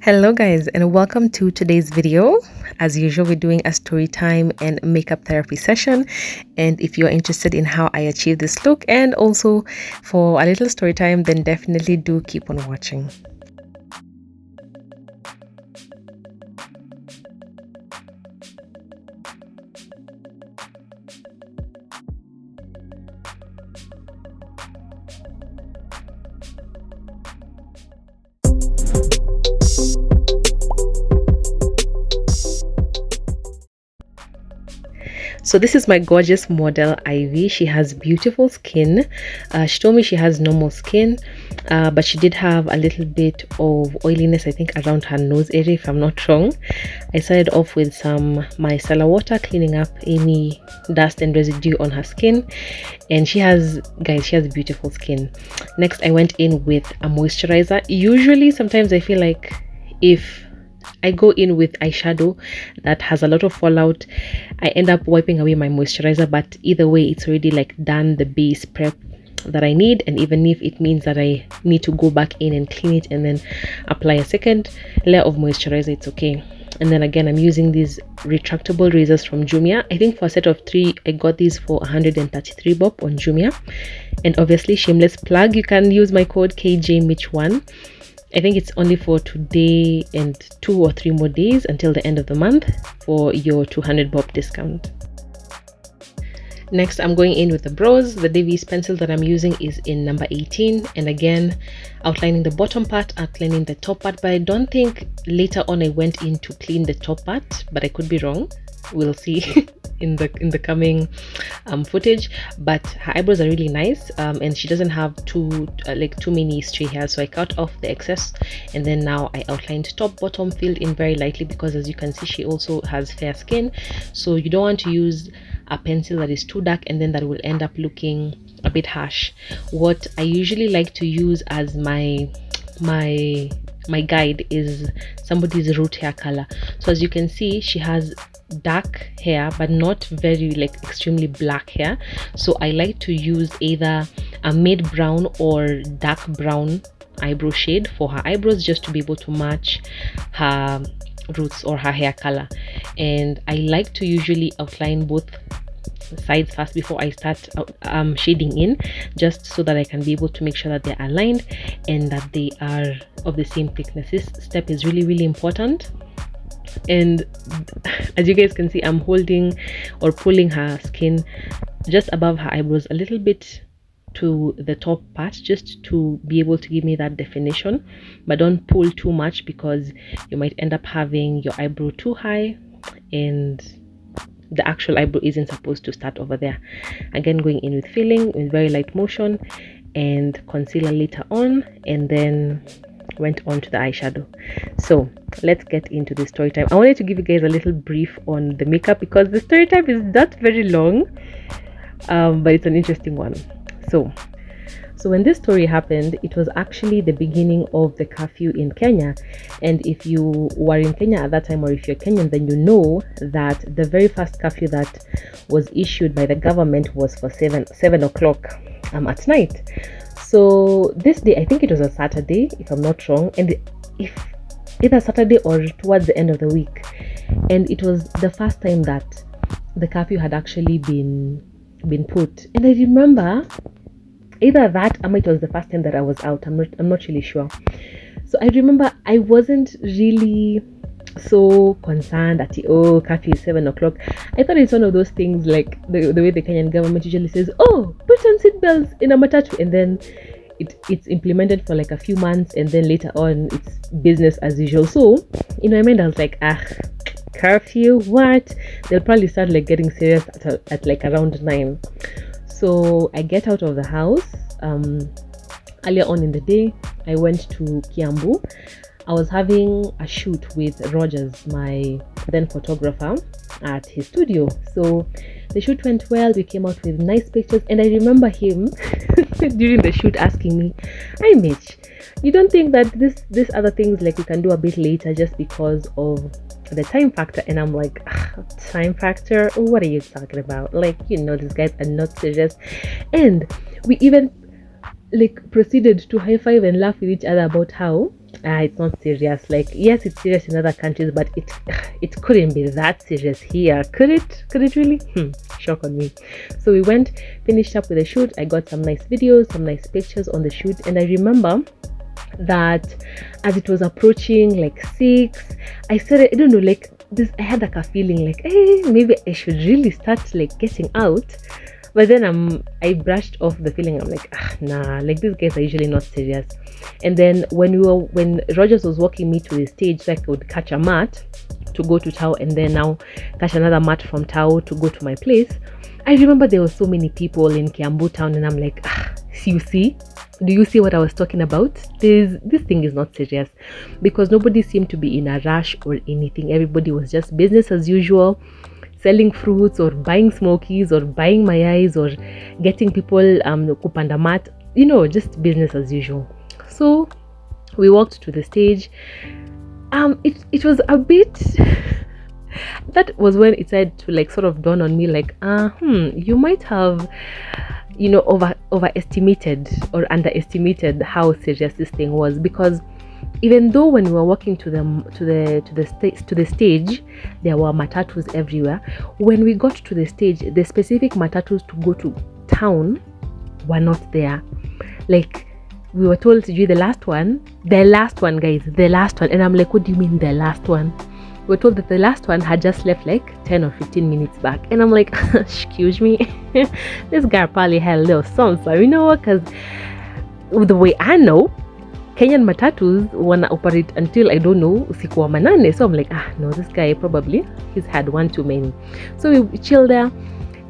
Hello guys, and welcome to today's video. As usual, we're doing a story time and makeup therapy session, and if you're interested in how I achieve this look and also for a little story time, then definitely do keep on watching. So this is my gorgeous model Ivy. She has beautiful skin. She told me she has normal skin, but she did have a little bit of oiliness, I think around her nose area, if I'm not wrong. I started off with some micellar water, cleaning up any dust and residue on her skin, and she has beautiful skin. Next, I went in with a moisturizer. Usually sometimes I feel like if I go in with eyeshadow that has a lot of fallout, I end up wiping away my moisturizer, but either way it's already like done the base prep that I need. And even if it means that I need to go back in and clean it and then apply a second layer of moisturizer, it's okay. And then again, I'm using these retractable razors from Jumia. I think for a set of 3 I got these for 133 bob on Jumia. And obviously, shameless plug, you can use my code KJMitch1. I think it's only for today and 2 or 3 more days until the end of the month for your 200 bob discount. Next, I'm going in with the brows. The Davies pencil that I'm using is in number 18, and again outlining the bottom part, outlining the top part. But I don't think later on I went in to clean the top part, but I could be wrong. We'll see in the coming footage. But her eyebrows are really nice, and she doesn't have too many stray hairs, so I cut off the excess, and then now I outlined top, bottom, filled in very lightly, because as you can see she also has fair skin, so you don't want to use a pencil that is too dark and then that will end up looking a bit harsh. What I usually like to use as my guide is somebody's root hair color. So as you can see, she has dark hair but not very extremely black hair, so I like to use either a mid brown or dark brown eyebrow shade for her eyebrows, just to be able to match her roots or her hair color. And I like to usually outline both sides first before I start shading in, just so that I can be able to make sure that they're aligned and that they are of the same thickness. This step is really important. And as you guys can see, I'm holding or pulling her skin just above her eyebrows a little bit to the top part, just to be able to give me that definition. But don't pull too much, because you might end up having your eyebrow too high and the actual eyebrow isn't supposed to start over there. Again, going in with filling with very light motion and concealer later on, and then went on to the eyeshadow. So let's get into the story time. I wanted to give you guys a little brief on the makeup, because the story time is not very long, but it's an interesting one. So when this story happened, it was actually the beginning of the curfew in Kenya. And if you were in Kenya at that time, or if you're Kenyan, then you know that the very first curfew that was issued by the government was for 7 o'clock at night. So this day, I think it was a Saturday, if I'm not wrong, and if either Saturday or towards the end of the week. And it was the first time that the curfew had actually been put. And I remember either that or it was the first time that I was out. I'm not really sure. So I remember I wasn't really so concerned that curfew is 7 o'clock. I thought it's one of those things like the way the Kenyan government usually says, oh, put on seatbelts in a matatu, and then it's implemented for like a few months, and then later on it's business as usual. So in my mind I was like, curfew, what? They'll probably start like getting serious at like around 9. So I get out of the house. Earlier on in the day, I went to Kiambu. I was having a shoot with Rogers, my then photographer, at his studio. So the shoot went well. We came out with nice pictures, and I remember him during the shoot asking me, "Hi Mitch, you don't think that this other things like we can do a bit later just because of the time factor?" And I'm like, time factor? What are you talking about? Like, these guys are not serious. And we even proceeded to high five and laugh with each other about how It's not serious. Like, yes, it's serious in other countries, but it couldn't be that serious here, could it? Could it really? Shock on me. So we went, finished up with the shoot. I got some nice videos, some nice pictures on the shoot, and I remember that as it was approaching like 6, I said, I don't know, like this, I had like a feeling like, hey, maybe I should really start like getting out. But then I brushed off the feeling. I'm like, nah, like these guys are usually not serious. And then when Rogers was walking me to the stage, so I could catch a mat to go to Tao, and then now catch another mat from Tao to go to my place, I remember there were so many people in Kiambu town, and I'm like, do you see what I was talking about? This thing is not serious, because nobody seemed to be in a rush or anything. Everybody was just business as usual, selling fruits or buying smokies or buying mayais or getting people kupanda mat, just business as usual. So we walked to the stage. It was a bit that was when it started to like sort of dawn on me, like you might have overestimated or underestimated how serious this thing was, because even though when we were walking to the stage, there were matatus everywhere. When we got to the stage, the specific matatus to go to town were not there. Like, we were told to do the last one, guys, the last one. And I'm like, what do you mean the last one? We were told that the last one had just left like 10 or 15 minutes back. And I'm like, excuse me, this guy probably had a little songs, so because the way I know, Kenyan matatus wanna operate until, I don't know, usiku wa manane. So I'm like, no, this guy he's had one too many. So we chilled there,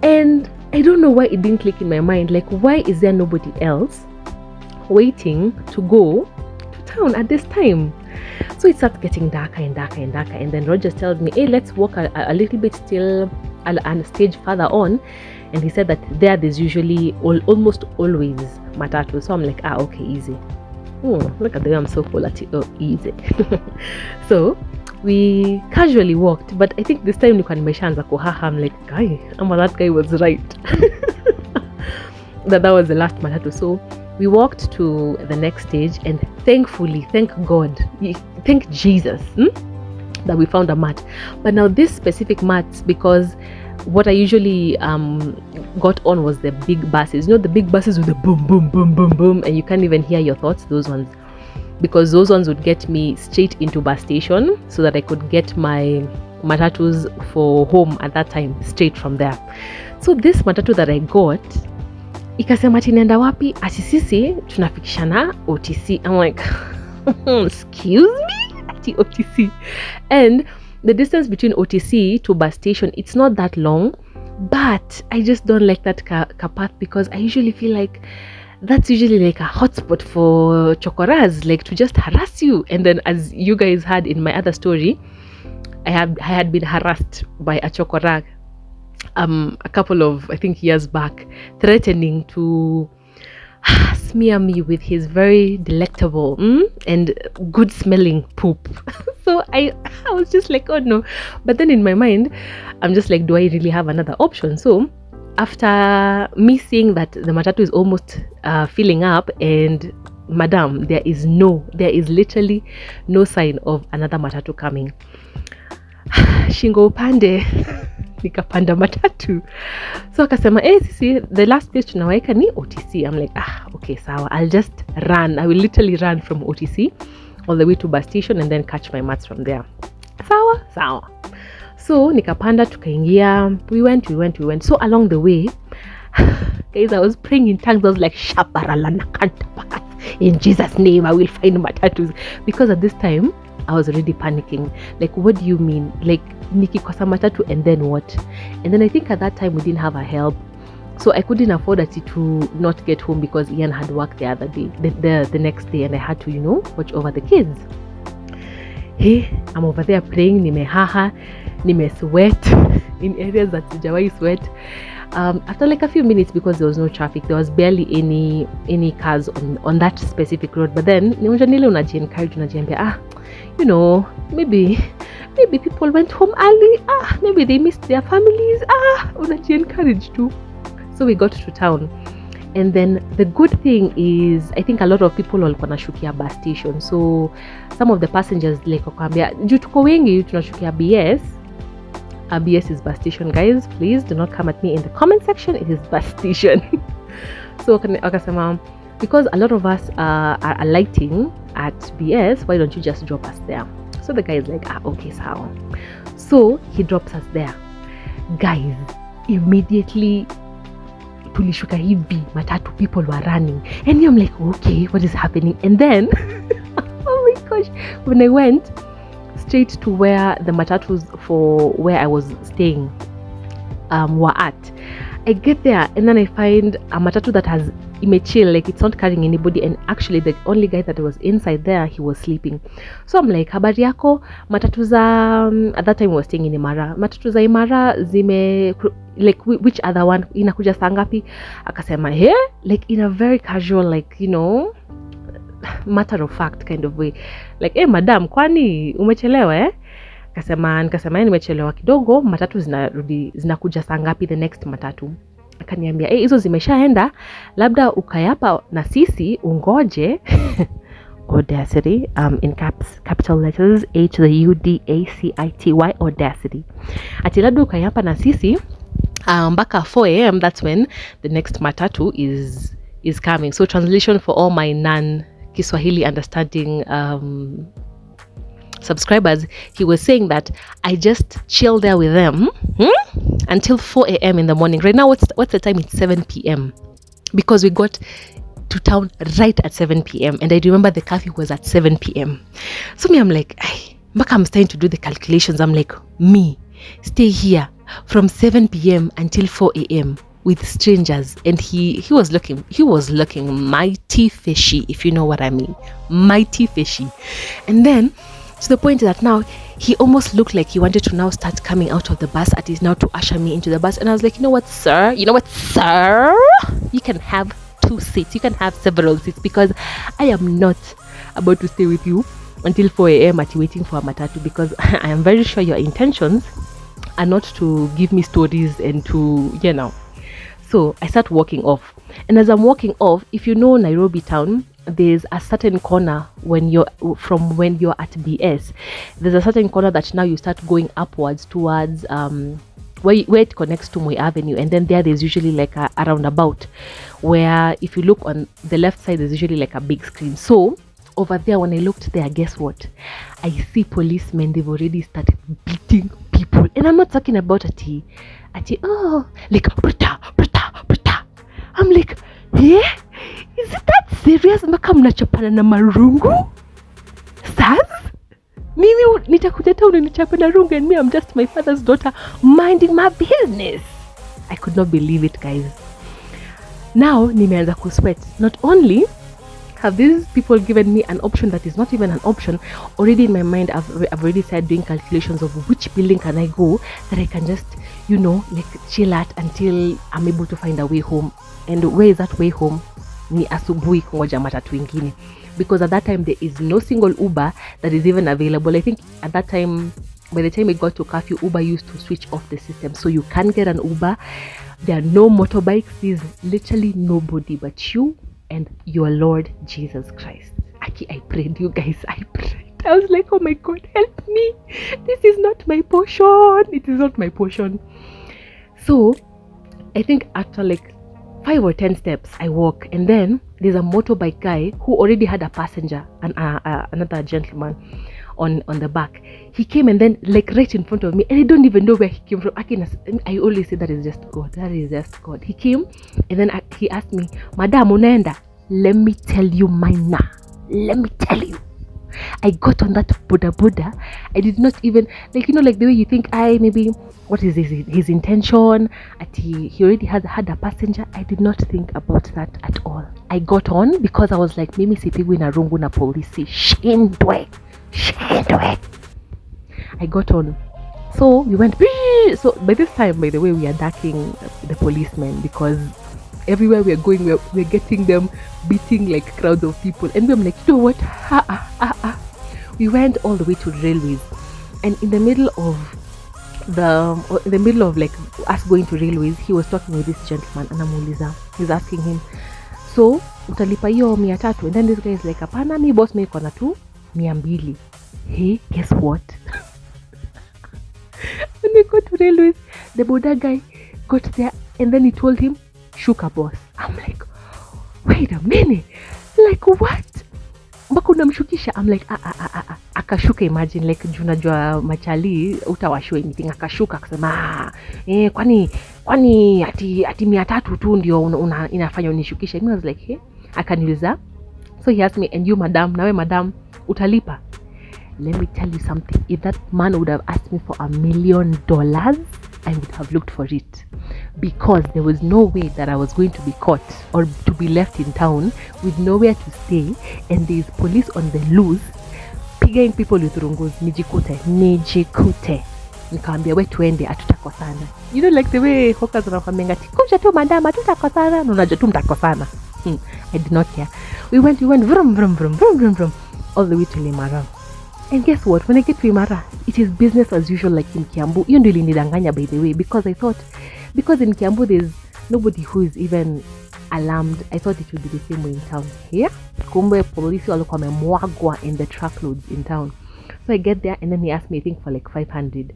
and I don't know why it didn't click in my mind. Like, why is there nobody else waiting to go to town at this time? So it starts getting darker and darker and darker, and then Rogers tells me, hey, let's walk a little bit still and a stage further on. And he said that there's usually almost always matatus. So I'm like, okay, easy. Look at the way I'm so full at it. Easy. So we casually walked, but I think this time I'm like, that guy was right. that was the last matatu. So we walked to the next stage, and thankfully, thank God, thank Jesus, that we found a mat. But now this specific mat, because what I usually got on was the big buses. The big buses with the boom, boom, boom, boom, boom, and you can't even hear your thoughts, those ones. Because those ones would get me straight into bus station, so that I could get my matatus for home at that time, straight from there. So this matatu that I got, ikasema tinaenda wapi? Ati sisi tunafikishana OTC. I'm like, excuse me? Ati OTC. And the distance between OTC to bus station, it's not that long, but I just don't like that path, because I usually feel like that's usually like a hotspot for chokoras, like to just harass you. And then, as you guys heard in my other story, I had been harassed by a chokora a couple of, I think, years back, threatening to smear me with his very delectable and good smelling poop. So I was just like, oh no. But then in my mind, I'm just like, do I really have another option? So after me seeing that the matatu is almost filling up, and madam, there is literally no sign of another matatu coming, shingo upande nikapanda matatu. So akasema, sisi, the last place tunaweka ni OTC. I'm like, okay, sawa, I'll just run. I will literally run from OTC all the way to bus station and then catch my mats from there. Sawa. So nikapanda, tukaingia, we went. So along the way, guys, I was praying in tongues. I was like, in Jesus' name I will find matatus, because at this time I was already panicking. Like, what do you mean? Like, nikikosa matatu, and then what? And then I think at that time we didn't have a help, so I couldn't afford to not get home, because Ian had work the other day, the next day, and I had to, watch over the kids. Hey, I'm over there praying, nimehaha, sweat in areas that sijawai sweat. After like a few minutes, because there was no traffic, there was barely any cars on that specific road. But then unajiambia, maybe people went home early, maybe they missed their families, unaji-encourage too. So we got to town, And then the good thing is, I think a lot of people walikuwa nashukia bus station, so some of the passengers like wakambia juu tuko wengi tunashukia BS. BS is bus station, guys. Please do not come at me in the comment section. It is bus station. So wakasema, because a lot of us are alighting at BS, why don't you just drop us there? So the guy is like, okay, so he drops us there. Guys, immediately tulishuka hivi matatu, people were running, and I'm like, okay, what is happening? And then oh my gosh, when I went straight to where the matatus for where I was staying were at, I get there and then I find a matatu that has chill, like it's not carrying anybody, and actually the only guy that was inside there, he was sleeping. So I'm like, habari yako, matatu za at that time we were staying in Imara, matatu za Imara zime, like which other one inakuja saa ngapi? Akasema like in a very casual, like, you know, matter of fact kind of way, like madam, kwani umechelewa Nikasema nimechelewa kidogo, matatu zinakuja saa ngapi the next matatu? Akaniambia hizo zimeshaenda, labda ukayapa na sisi ungoje. Audacity, in capital letters, HUDACITY, audacity. Ati labda ukayapa na sisi mpaka 4 a.m, that's when the next matatu is coming. So translation for all my non-Kiswahili understanding subscribers, he was saying that I just chill there with them until 4 a.m. in the morning. Right now, what's the time? It's 7 p.m. because we got to town right at 7 p.m. and I remember the curfew was at 7 p.m. So me, I'm like, I'm starting to do the calculations. I'm like, me stay here from 7 p.m. until 4 a.m. with strangers, and he was looking mighty fishy, if you know what I mean, mighty fishy. And then to the point that now he almost looked like he wanted to now start coming out of the bus, at least now to usher me into the bus. And I was like, you know what, sir? You can have 2 seats. You can have several seats, because I am not about to stay with you until 4 a.m. at waiting for a matatu, because I am very sure your intentions are not to give me stories and to, you know. So I start walking off. And as I'm walking off, if you know Nairobi town, there's a certain corner when you're at BS. There's a certain corner that now you start going upwards towards where it connects to Moi Avenue, and then there's usually like a roundabout where if you look on the left side, there's usually like a big screen. So over there, when I looked there, guess what? I see policemen. They've already started beating people, and I'm not talking about like bruta. I'm like, is it that serious? Mpaka mnachapana na marungu? Saz? Mimi nitakuja town nichape na rungu, and me, I'm just my father's daughter minding my business. I could not believe it, guys. Now nimeanza kusweat. Not only have these people given me an option that is not even an option, already in my mind I've already started doing calculations of which building can I go that I can just, you know, like chill at until I'm able to find a way home. And where is that way home? Ni asubuhi kungoja matatu ingine, because at that time there is no single Uber that is even available. I think at that time, by the time it got to curfew, Uber used to switch off the system, so you can't get an Uber. There are no motorbikes. There's literally nobody but you and your Lord Jesus Christ. I prayed, you guys. I was like, oh my God, help me. This is not my portion. It is not my portion. So I think after like 5 or 10 steps, I walk, and then there's a motorbike guy who already had a passenger and another gentleman on the back. He came and then like right in front of me, and I don't even know where he came from. I always say that is just God. That is just God. He came and then he asked me, Madam, unaenda? Let me tell you, Maina. Let me tell you. I got on that boda. I did not even, like, you know, like the way you think, maybe, what is his intention? He already had a passenger. I did not think about that at all. I got on because I was like, mimi sipigwi na rungu na polisi. Shindwe. I got on. So we went, so by this time, by the way, we are ducking the policemen, because everywhere we are going, we're getting them beating like crowds of people. And I'm like, you know what? We went all the way to railways, and in the middle of like us going to railways, he was talking with this gentleman, and namuuliza, He's asking him, so utalipa hiyo 300? And then this guy is like, hapana, mi boss, mi iko na tu 200. Hey, guess what? When we got to railways, the border guy got there and then he told him, shuka boss. I'm like, wait a minute, like what? Mpaka unamshukisha? I'm like, akashuka. Imagine, like, junajua machali utawashua anything. Akashuka akasema, kwani ati 300 tu ndio inafanya unishukisha. And I was like, hey, akaniuliza. So he asked me, and you madam, nawe madam, utalipa? Let me tell you something. If that man would have asked me for $1 million, I would have looked for it, because there was no way that I was going to be caught or to be left in town with nowhere to stay, and there's police on the loose pigaing people with rungus. Nijikute. Nikamwambia we tuende, hatutakosana. You know, like the way hawkers wanakwambia kuja tu madam, hatutakosana. Unajua tu mtakosana. I did not care. We went vroom vroom vroom vroom vroom vroom all the way to Limara. And guess what? When I get to Imara, it is business as usual, like in Kiambu. Hiyo ndio ilinidanganya, by the way, because I thought, because in Kiambu there's nobody who is even alarmed, I thought it would be the same way in town. Here, kumbe polisi walikuwa wamemwagwa in the truckloads in town. So I get there and then he asked me, I think, for like 500.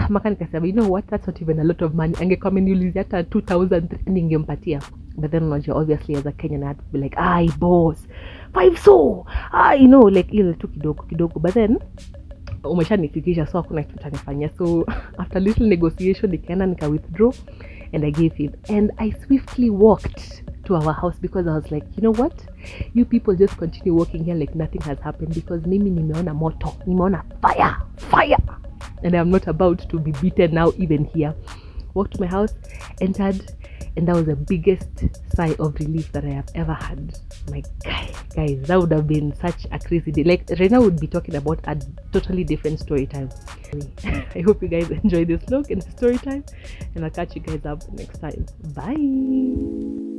Makani kasema, you know what? That's not even a lot of money. Angekuwa ameniulizia hata 2,000 ningempatia. But then obviously as a Kenyan I had to be like, ay boss, 5 so, you know, like ile tu kidogo. But then umeshanifikisha, so hakuna kitu tanifanyia. So after little negotiation nikaenda nika withdraw and I gave him, and I swiftly walked to our house because I was like, you know what, you people just continue walking here like nothing has happened, because mimi nimeona moto, nimeona fire, and I'm not about to be beaten now even here. Walked to my house, entered, and that was the biggest sigh of relief that I have ever had. My guys, that would have been such a crazy day. Like, Rena would be talking about a totally different story time. I hope you guys enjoyed this look in the story time, and I'll catch you guys up next time. Bye.